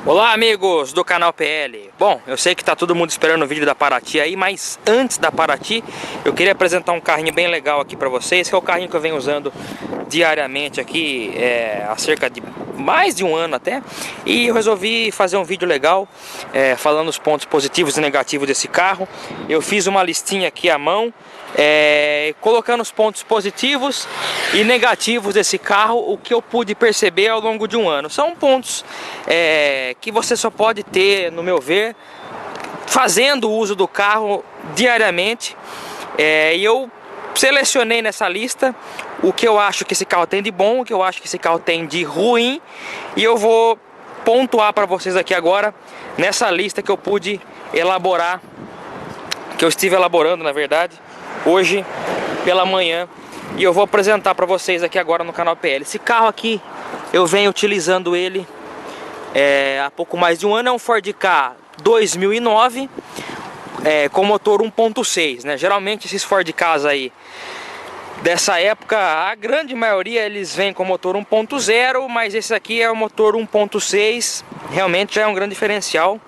Olá amigos do canal PL. Bom, eu sei que tá todo mundo esperando o vídeo da Paraty aí, mas antes da Paraty eu queria apresentar um carrinho bem legal aqui pra vocês, que é o carrinho que eu venho usando diariamente aqui há cerca de mais de um ano até, e eu resolvi fazer um vídeo legal falando os pontos positivos e negativos desse carro. Eu fiz uma listinha aqui à mão, colocando os pontos positivos e negativos desse carro, o que eu pude perceber ao longo de um ano. São pontos que você só pode ter, no meu ver, fazendo uso do carro diariamente. E eu selecionei nessa lista o que eu acho que esse carro tem de bom, o que eu acho que esse carro tem de ruim, e eu vou pontuar para vocês aqui agora nessa lista que eu pude elaborar, que eu estive elaborando na verdade hoje pela manhã, e eu vou apresentar para vocês aqui agora no canal PL. Esse carro aqui eu venho utilizando ele há pouco mais de um ano. É um Ford Ka 2009 com motor 1.6, né? Geralmente esses Ford Kas aí dessa época, a grande maioria eles vêm com motor 1.0, mas esse aqui é o motor 1.6, realmente já é um grande diferencial.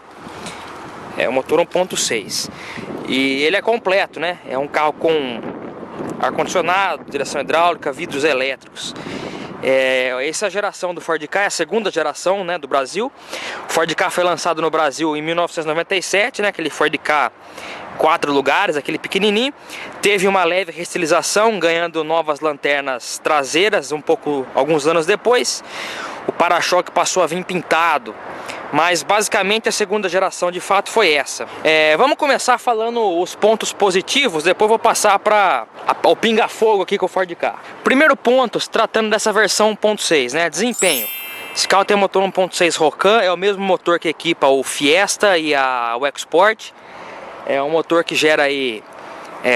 É o motor 1.6 e ele é completo, né? É um carro com ar-condicionado, direção hidráulica, vidros elétricos. Essa geração do Ford Ka é a segunda geração, né, do Brasil. O Ford Ka foi lançado no Brasil em 1997, né, aquele Ford Ka 4 lugares, aquele pequenininho. Teve uma leve restilização, ganhando novas lanternas traseiras alguns anos depois. O para-choque passou a vir pintado, mas basicamente a segunda geração de fato foi essa. Vamos começar falando os pontos positivos, depois vou passar para o pinga-fogo aqui com o Ford Ka. Primeiro ponto, se tratando dessa versão 1.6, né, desempenho. Esse carro tem motor 1.6 Rocan, é o mesmo motor que equipa o Fiesta e o EcoSport. É um motor que gera aí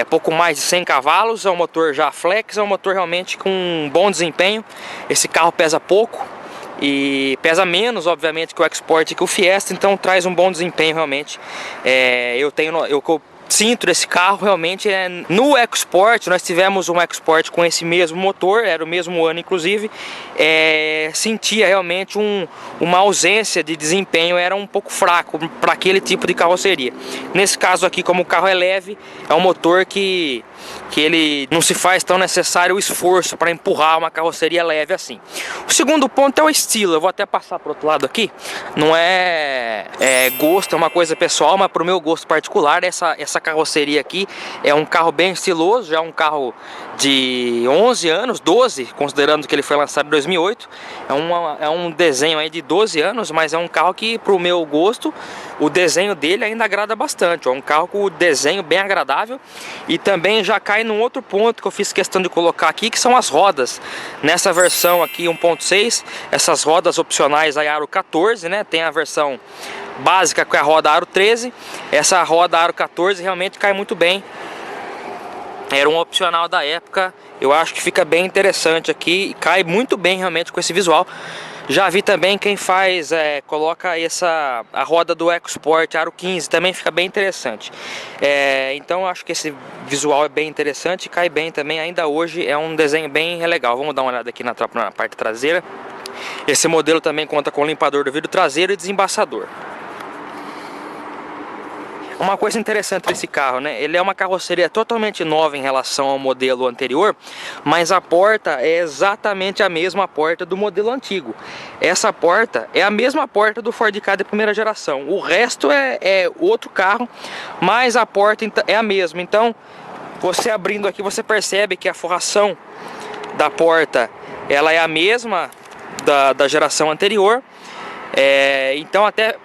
pouco mais de 100 cavalos, é um motor já flex, é um motor realmente com um bom desempenho. Esse carro pesa pouco e pesa menos, obviamente, que o EcoSport e que o Fiesta, então traz um bom desempenho realmente. Eu sinto desse carro realmente no EcoSport. Nós tivemos um EcoSport com esse mesmo motor, era o mesmo ano inclusive. Sentia realmente uma ausência de desempenho, era um pouco fraco para aquele tipo de carroceria. Nesse caso aqui, como o carro é leve, é um motor que ele não se faz tão necessário o esforço para empurrar uma carroceria leve assim. O segundo ponto é o estilo. Eu vou até passar para o outro lado aqui. Não é gosto, é uma coisa pessoal, mas para o meu gosto particular, essa carroceria aqui é um carro bem estiloso. Já é um carro de 11 anos, 12, considerando que ele foi lançado em 2008. É um desenho aí de 12 anos, mas é um carro que, para o meu gosto, o desenho dele ainda agrada bastante. É um carro com o desenho bem agradável. E também já cai num outro ponto que eu fiz questão de colocar aqui, que são as rodas. Nessa versão aqui 1.6, essas rodas opcionais aí aro 14, né? Tem a versão básica com a roda aro 13. Essa roda aro 14 realmente cai muito bem. Era um opcional da época. Eu acho que fica bem interessante aqui e cai muito bem realmente com esse visual. Já vi também quem faz, coloca a roda do EcoSport Aro 15, também fica bem interessante. Então eu acho que esse visual é bem interessante e cai bem também, ainda hoje é um desenho bem legal. Vamos dar uma olhada aqui na parte traseira. Esse modelo também conta com limpador do vidro traseiro e desembaçador. Uma coisa interessante desse carro, né? Ele é uma carroceria totalmente nova em relação ao modelo anterior, mas a porta é exatamente a mesma porta do modelo antigo. Essa porta é a mesma porta do Ford Ka de primeira geração. O resto é outro carro, mas a porta é a mesma. Então, você abrindo aqui, você percebe que a forração da porta ela é a mesma da geração anterior. Então, até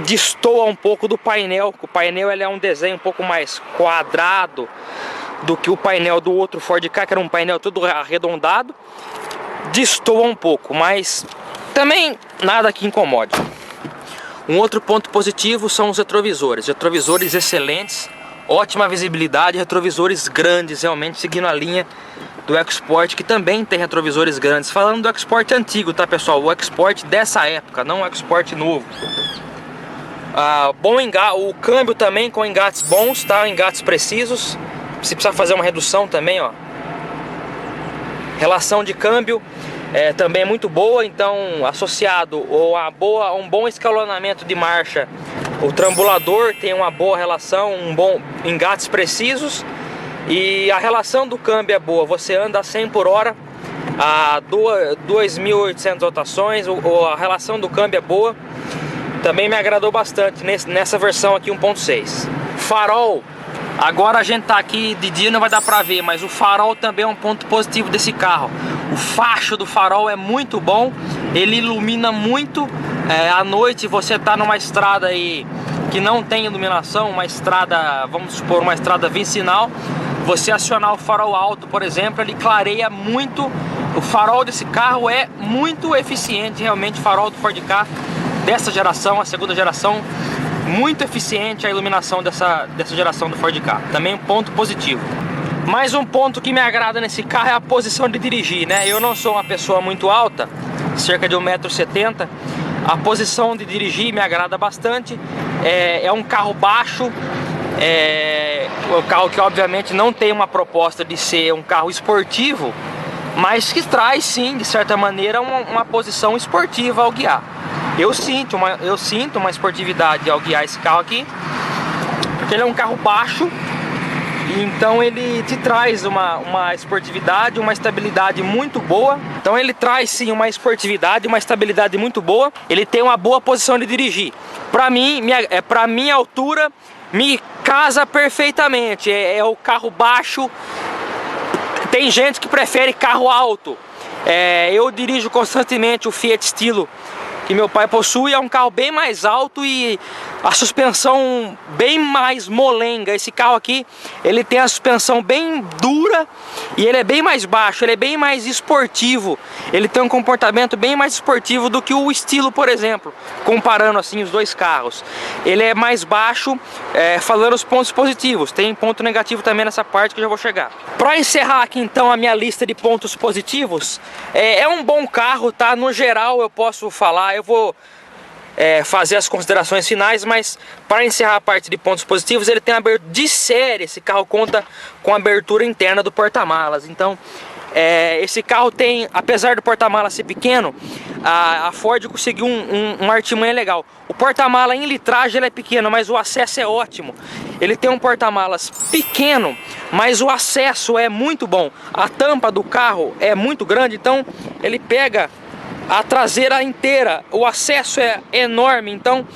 destoa um pouco do painel. O painel ele é um desenho um pouco mais quadrado do que o painel do outro Ford Ka, que era um painel todo arredondado. Destoa um pouco, mas também nada que incomode. Um outro ponto positivo são os retrovisores. Retrovisores excelentes, ótima visibilidade, retrovisores grandes, realmente seguindo a linha do EcoSport, que também tem retrovisores grandes. Falando do EcoSport antigo, tá pessoal? O EcoSport dessa época, não o EcoSport novo. O câmbio também com engates bons, tá? Engates precisos. Se precisar fazer uma redução também, ó. Relação de câmbio também é muito boa, então associado a um bom escalonamento de marcha, o trambulador tem uma boa relação, um bom engates precisos, e a relação do câmbio é boa. Você anda a 100 por hora a 2.800 rotações, a relação do câmbio é boa. Também me agradou bastante nessa versão aqui 1.6. Farol, agora a gente tá aqui de dia, não vai dar pra ver, mas o farol também é um ponto positivo desse carro. O facho do farol é muito bom, ele ilumina muito. À noite você tá numa estrada aí que não tem iluminação, uma estrada, vamos supor, uma estrada vicinal, você acionar o farol alto, por exemplo, ele clareia muito. O farol desse carro é muito eficiente, realmente. O farol do Ford Ka dessa geração, a segunda geração, muito eficiente a iluminação dessa geração do Ford Ka. Também um ponto positivo. Mais um ponto que me agrada nesse carro é a posição de dirigir, né? Eu não sou uma pessoa muito alta, cerca de 1,70 m. A posição de dirigir me agrada bastante. É um carro baixo, um carro que obviamente não tem uma proposta de ser um carro esportivo, mas que traz sim, de certa maneira, uma posição esportiva ao guiar. Eu sinto uma esportividade ao guiar esse carro aqui, porque ele é um carro baixo, então ele te traz uma esportividade, uma estabilidade muito boa. Então ele traz sim uma esportividade, uma estabilidade muito boa. Ele tem uma boa posição de dirigir. Para mim, para minha altura, me casa perfeitamente. É o carro baixo. Tem gente que prefere carro alto. Eu dirijo constantemente o Fiat Stilo que meu pai possui, é um carro bem mais alto e a suspensão bem mais molenga. Esse carro aqui, ele tem a suspensão bem dura e ele é bem mais baixo, ele é bem mais esportivo. Ele tem um comportamento bem mais esportivo do que o Estilo, por exemplo, comparando assim os dois carros. Ele é mais baixo, falando os pontos positivos. Tem ponto negativo também nessa parte que eu já vou chegar. Para encerrar aqui então a minha lista de pontos positivos, é um bom carro, tá? No geral eu posso falar, eu vou fazer as considerações finais, mas para encerrar a parte de pontos positivos, ele tem abertura de série. Esse carro conta com a abertura interna do porta-malas. Então esse carro tem, apesar do porta-malas ser pequeno, a Ford conseguiu um artimanha legal. O porta-mala em litragem ele é pequeno, mas o acesso é ótimo. Ele tem um porta-malas pequeno, mas o acesso é muito bom. A tampa do carro é muito grande, então ele pega a traseira inteira. O acesso é enorme, então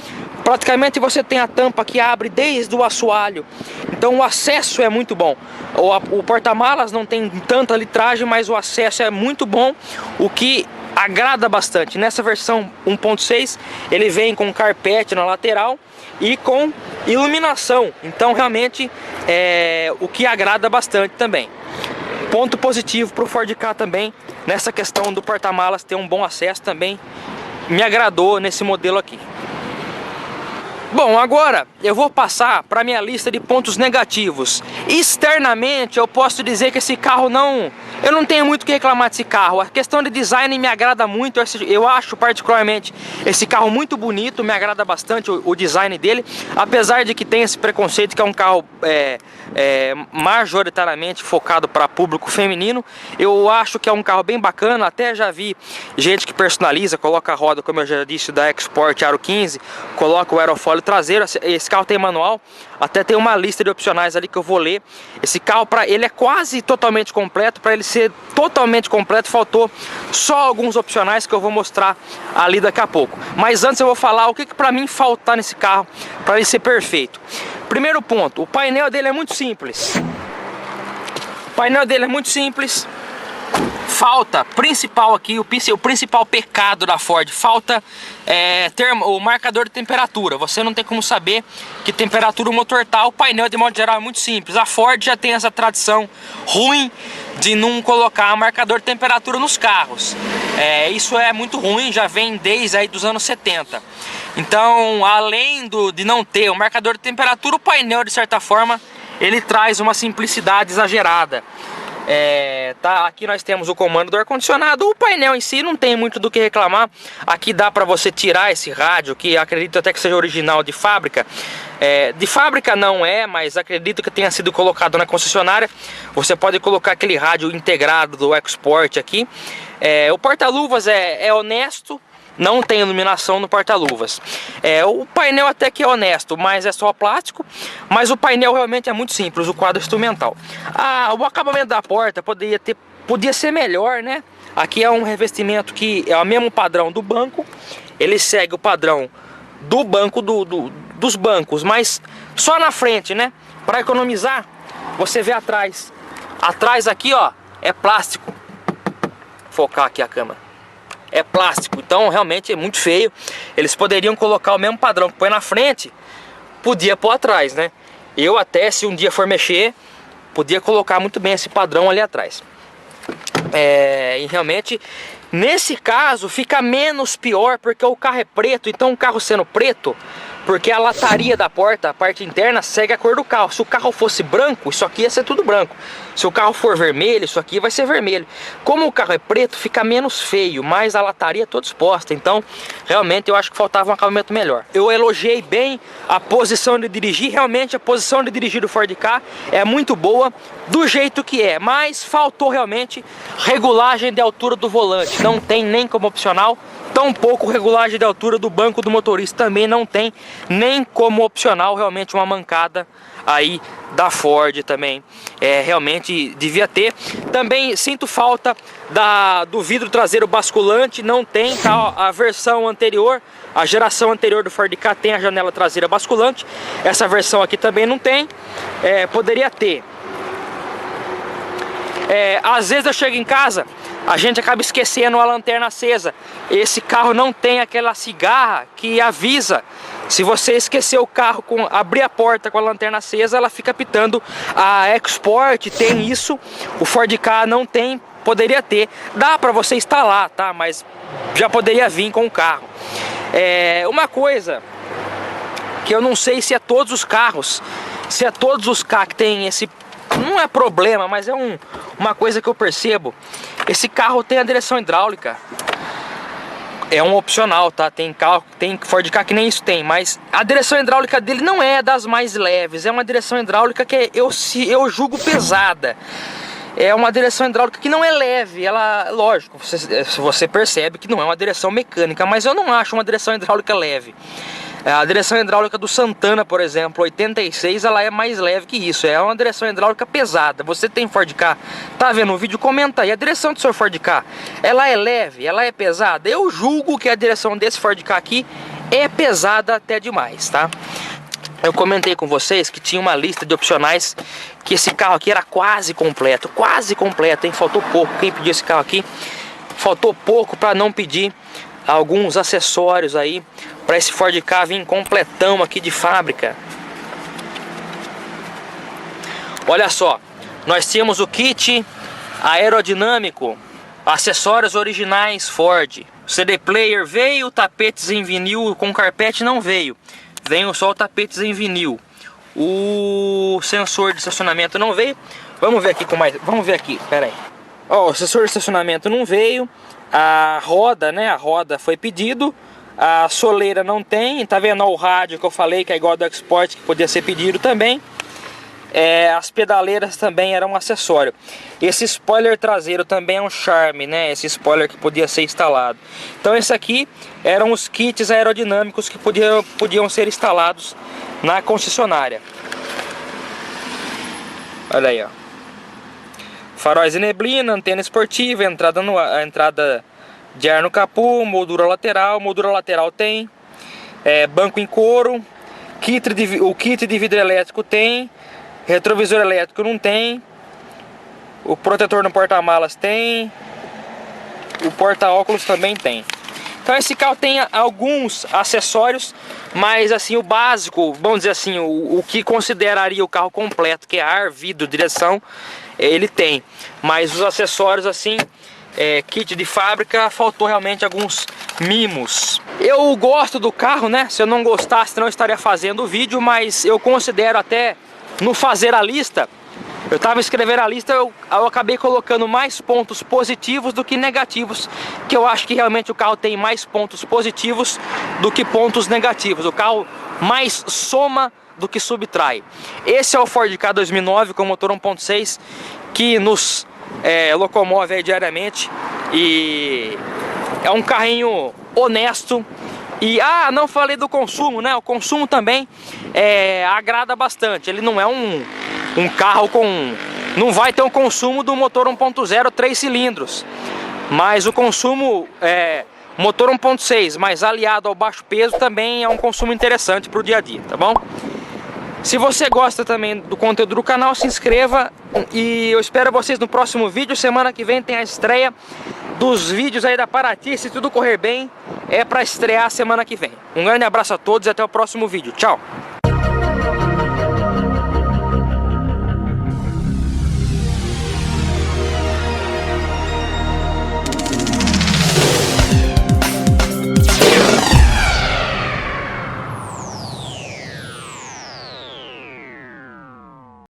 praticamente você tem a tampa que abre desde o assoalho. Então o acesso é muito bom. O porta-malas não tem tanta litragem, mas o acesso é muito bom, o que agrada bastante. Nessa versão 1.6 ele vem com carpete na lateral e com iluminação. Então realmente o que agrada bastante também. Ponto positivo para o Ford Ka também, nessa questão do porta-malas ter um bom acesso também, me agradou nesse modelo aqui. Bom, agora eu vou passar para minha lista de pontos negativos. Externamente eu posso dizer que esse carro eu não tenho muito o que reclamar desse carro. A questão de design me agrada muito. Eu acho particularmente esse carro muito bonito, me agrada bastante o design dele. Apesar de que tem esse preconceito que é um carro majoritariamente focado para público feminino, eu acho que é um carro bem bacana. Até já vi gente que personaliza, coloca a roda, como eu já disse, da Export Aro 15, coloca o aerofólio traseiro. Esse carro tem manual, até tem uma lista de opcionais ali que eu vou ler. Esse carro, ele é quase totalmente completo. Para ele ser totalmente completo, faltou só alguns opcionais que eu vou mostrar ali daqui a pouco. Mas antes eu vou falar o que para mim faltar nesse carro para ele ser perfeito. Primeiro ponto, o painel dele é muito simples. O painel dele é muito simples. Falta, principal aqui, o principal pecado da Ford, falta o marcador de temperatura. Você não tem como saber que temperatura o motor tá. O painel, de modo geral, é muito simples. A Ford já tem essa tradição ruim de não colocar marcador de temperatura nos carros. Isso é muito ruim, já vem desde aí dos anos 70. Então, além de não ter o marcador de temperatura, o painel, de certa forma, ele traz uma simplicidade exagerada. Aqui nós temos o comando do ar-condicionado. O painel em si não tem muito do que reclamar. Aqui dá para você tirar esse rádio, que acredito até que seja original de fábrica. De fábrica não mas acredito que tenha sido colocado na concessionária. Você pode colocar aquele rádio integrado do EcoSport aqui. O porta-luvas é honesto, não tem iluminação no porta-luvas. O painel até que é honesto, mas é só plástico. Mas o painel realmente é muito simples, o quadro instrumental. O acabamento da porta podia ser melhor, né? Aqui é um revestimento que é o mesmo padrão do banco. Ele segue o padrão do banco dos bancos, mas só na frente, né? Para economizar, você vê atrás. Atrás aqui, ó, é plástico. Vou focar aqui a câmera. É plástico, então realmente é muito feio. Eles poderiam colocar o mesmo padrão que põe na frente, podia pôr atrás, né? Eu até, se um dia for mexer, podia colocar muito bem esse padrão ali atrás. E realmente, nesse caso, fica menos pior, porque o carro é preto. Então o carro sendo preto, porque a lataria da porta, a parte interna, segue a cor do carro. Se o carro fosse branco, isso aqui ia ser tudo branco. Se o carro for vermelho, isso aqui vai ser vermelho. Como o carro é preto, fica menos feio, mas a lataria é toda exposta. Então, realmente, eu acho que faltava um acabamento melhor. Eu elogiei bem a posição de dirigir. Realmente, a posição de dirigir do Ford Ka é muito boa, do jeito que é. Mas faltou realmente regulagem de altura do volante. Não tem nem como opcional. Tampouco regulagem de altura do banco do motorista também não tem, nem como opcional. Realmente uma mancada aí da Ford também. Realmente devia ter. Também sinto falta do vidro traseiro basculante, não tem, tá? A versão anterior, a geração anterior do Ford Ka tem a janela traseira basculante. Essa versão aqui também não tem. Poderia ter. Às vezes eu chego em casa, a gente acaba esquecendo a lanterna acesa. Esse carro não tem aquela cigarra que avisa. Se você esquecer o carro, abrir a porta com a lanterna acesa, ela fica pitando. A EcoSport tem isso, o Ford Ka não tem, poderia ter. Dá pra você instalar, tá? Mas já poderia vir com o carro. Uma coisa que eu não sei se é todos os carros, se é todos os Ka que tem esse... Não é problema, mas é uma coisa que eu percebo. Esse carro tem a direção hidráulica. É um opcional, tá? Tem Ford Ka que nem isso tem, mas a direção hidráulica dele não é das mais leves. É uma direção hidráulica que eu julgo pesada. É uma direção hidráulica que não é leve. Ela, lógico, você percebe que não é uma direção mecânica, mas eu não acho uma direção hidráulica leve. A direção hidráulica do Santana, por exemplo, 86, ela é mais leve que isso. É uma direção hidráulica pesada. Você tem Ford Ka, tá vendo o vídeo? Comenta aí. A direção do seu Ford Ka, ela é leve? Ela é pesada? Eu julgo que a direção desse Ford Ka aqui é pesada até demais, tá? Eu comentei com vocês que tinha uma lista de opcionais, que esse carro aqui era quase completo, hein? Faltou pouco. Quem pediu esse carro aqui, faltou pouco para não pedir alguns acessórios aí para esse Ford Ka vir completão aqui de fábrica. Olha só, nós tínhamos o kit aerodinâmico, acessórios originais Ford. O CD player veio, tapetes em vinil com carpete não veio. Veio só o tapetes em vinil. O sensor de estacionamento não veio. Vamos ver aqui com mais. Vamos ver aqui, pera aí. Ó, o sensor de estacionamento não veio. A roda, né? A roda foi pedido. A soleira não tem. Tá vendo o rádio que eu falei que é igual ao do EcoSport, que podia ser pedido também. As pedaleiras também eram um acessório. Esse spoiler traseiro também é um charme, né? Esse spoiler que podia ser instalado. Então esse aqui eram os kits aerodinâmicos que podiam ser instalados na concessionária. Olha aí, ó. Faróis de neblina, antena esportiva, entrada de ar no capô, moldura lateral tem, banco em couro, o kit de vidro elétrico tem, retrovisor elétrico não tem, o protetor no porta-malas tem, o porta-óculos também tem. Então esse carro tem alguns acessórios, mas assim o básico, vamos dizer assim, o que consideraria o carro completo, que é ar, vidro, direção, ele tem. Mas os acessórios assim, kit de fábrica, faltou realmente alguns mimos. Eu gosto do carro, né? Se eu não gostasse não estaria fazendo o vídeo, mas eu considero até no fazer a lista, eu estava escrevendo a lista, eu acabei colocando mais pontos positivos do que negativos, que eu acho que realmente o carro tem mais pontos positivos do que pontos negativos. O carro mais soma do que subtrai. Esse é o Ford Ka 2009 com motor 1.6 que nos locomove aí diariamente E é um carrinho honesto. E, não falei do consumo, né? O consumo também agrada bastante. Ele não é um carro com... Não vai ter um consumo do motor 1.0 3 cilindros. Mas o consumo... motor 1.6, mas aliado ao baixo peso, também é um consumo interessante para o dia a dia, tá bom? Se você gosta também do conteúdo do canal, se inscreva e eu espero vocês no próximo vídeo. Semana que vem tem a estreia dos vídeos aí da Paraty, se tudo correr bem, é para estrear semana que vem. Um grande abraço a todos e até o próximo vídeo. Tchau!